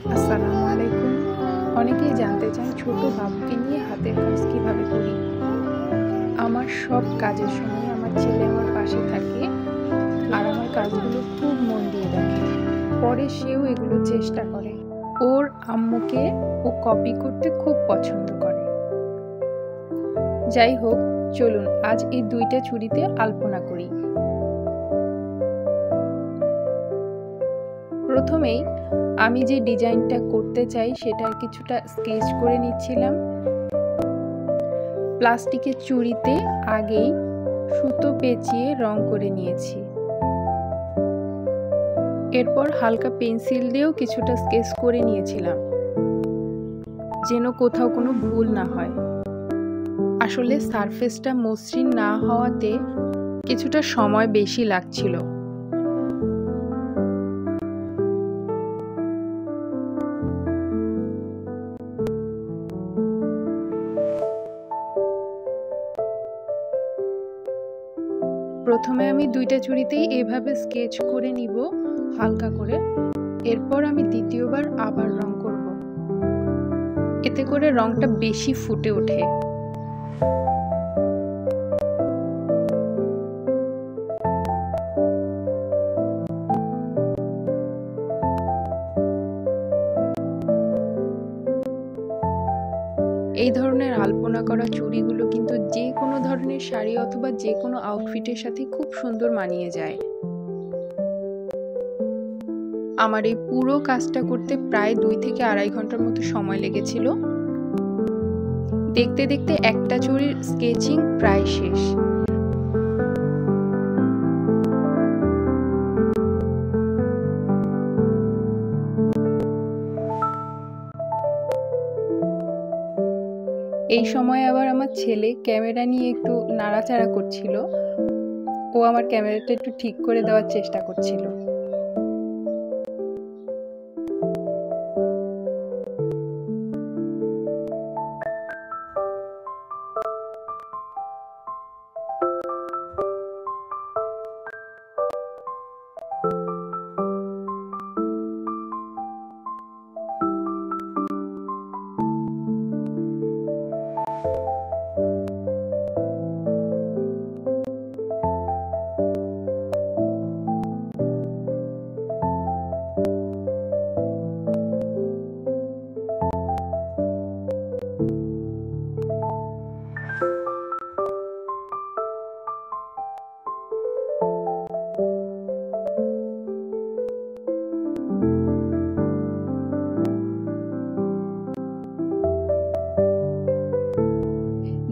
আসসালামু আলাইকুম। অনেকেই জানতে চান ছোট বাবুকে নিয়ে হাতের কাজ কিভাবে করি। আমার সব কাজের সময় আমার ছেলে আমার পাশে থাকে আর আমার কাজগুলো খুব মন দিয়ে দেখে। পরে সেও এগুলো চেষ্টা করে। ওর আম্মুকে ও কপি করতে খুব পছন্দ করে। যাই হোক, চলুন আজ এই দুইটা চুড়িতে আলপনা করি। প্রথমেই আমি যে ডিজাইনটা করতে চাই সেটার কিছুটা স্কেচ করে নিচ্ছিলাম। প্লাস্টিকের চুড়িতে আগেই সুতো পেঁচিয়ে রং করে নিয়েছি। এরপর হালকা পেন্সিল দিয়েও কিছুটা স্কেচ করে নিয়েছিলাম, যেন কোথাও কোনো ভুল না হয়। আসলে সারফেসটা মসৃণ না হওয়াতে কিছুটা সময় বেশি লাগছিল। প্রথমে আমি দুইটা চুড়িতেই এভাবে স্কেচ করে নিব হালকা করে। এরপর আমি দ্বিতীয়বার আবার রং করব, এতে করে রংটা বেশি ফুটে ওঠে। এই ধরনের আলপনা করা চুড়িগুলো কিন্তু যে কোনো ধরনের শাড়ি অথবা যে কোনো আউটফিটের সাথে খুব সুন্দর মানিয়ে যায়। আমার এই পুরো কাজটা করতে প্রায় 2 থেকে আড়াই ঘন্টার মতো সময় লেগেছিল। দেখতে দেখতে একটা চুড়ির স্কেচিং প্রায় শেষ। এই সময় আবার আমার ছেলে ক্যামেরা নিয়ে একটু নাড়াচাড়া করছিল। ও আমার ক্যামেরাটা একটু ঠিক করে দেওয়ার চেষ্টা করছিল।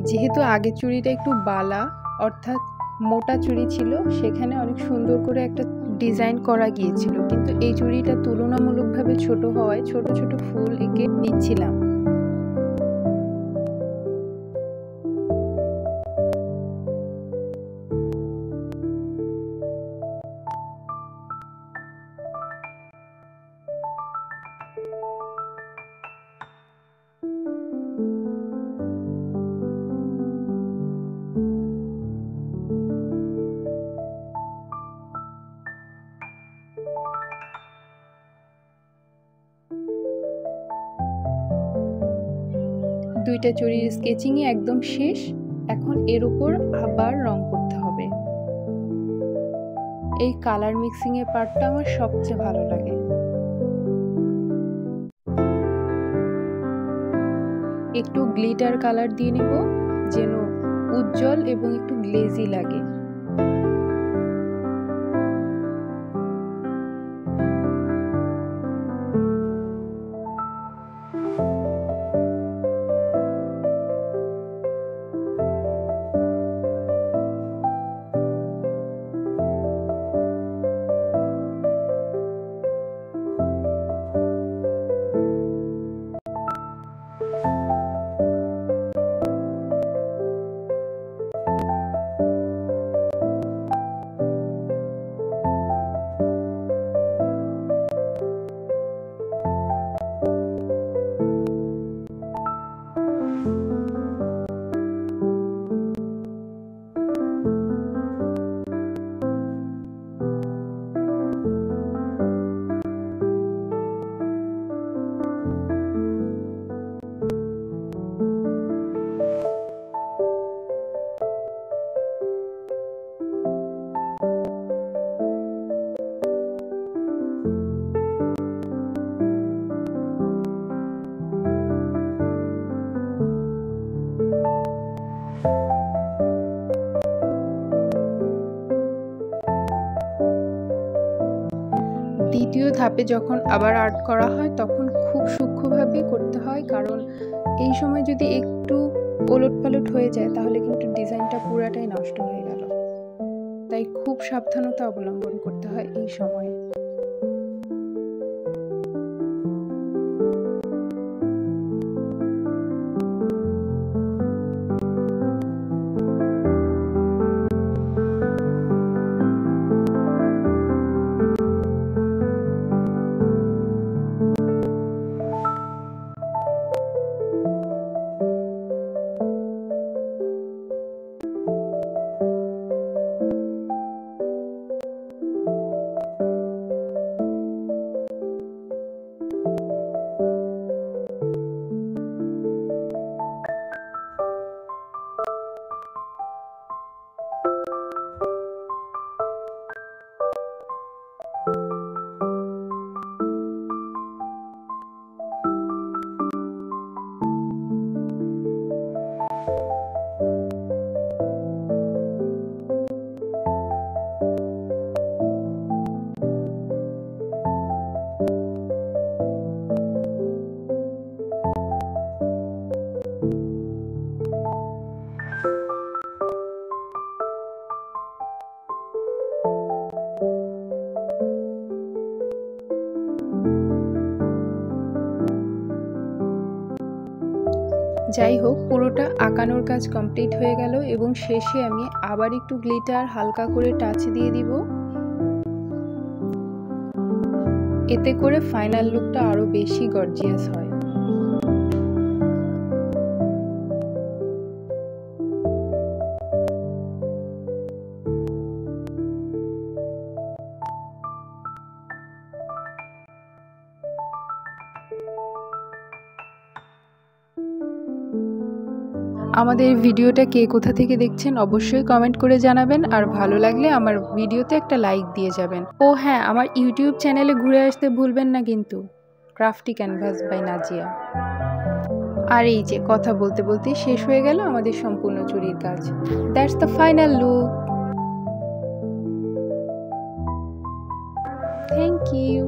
যেহেতু আগের চুড়িটা একটু বালা অর্থাৎ মোটা চুড়ি ছিল, সেখানে অনেক সুন্দর করে একটা ডিজাইন করা গিয়েছিল, কিন্তু এই চুড়িটা তুলনামূলকভাবে ছোট হওয়ায় ছোট ছোট ফুল এঁকে নিচ্ছিলাম। দুইটা চুড়ির স্কেচিংই একদম শেষ। এখন এর উপর আবার রং করতে হবে। এই কালার মিক্সিং এর পার্টটা আমার সবচেয়ে ভালো লাগে। একটু গ্লিটার কালার দিয়ে নিব, যেন উজ্জ্বল এবং একটু গ্লেজি লাগে। ধাপে যখন আবার আর্ট করা হয় তখন খুব সূক্ষ্মভাবে করতে হয়, কারণ এই সময় যদি একটু ওলটপালট হয়ে যায় তাহলে কিন্তু ডিজাইনটা পুরাটাই নষ্ট হয়ে গেল। তাই খুব সাবধানতা অবলম্বন করতে হয় এই সময়ে। যাই হোক, পুরোটা আঁকানোর কাজ কমপ্লিট হয়ে গেল এবং শেষে আমি আবার একটু গ্লিটার হালকা করে টাচ দিয়ে দিব। এতে করে ফাইনাল লুকটা আরো বেশি গর্জিয়াস হয়। আমাদের ভিডিওটা কে কোথা থেকে দেখছেন অবশ্যই কমেন্ট করে জানাবেন, আর ভালো লাগলে আমার ভিডিওতে একটা লাইক দিয়ে যাবেন। ও হ্যাঁ, আমার ইউটিউব চ্যানেলে ঘুরে আসতে ভুলবেন না কিন্তু, ক্রাফটি ক্যানভাস বাই নাজিয়া। আর এই যে কথা বলতে বলতে শেষ হয়ে গেল আমাদের সম্পূর্ণ চুড়ির কাজ। That's the final look. Thank you.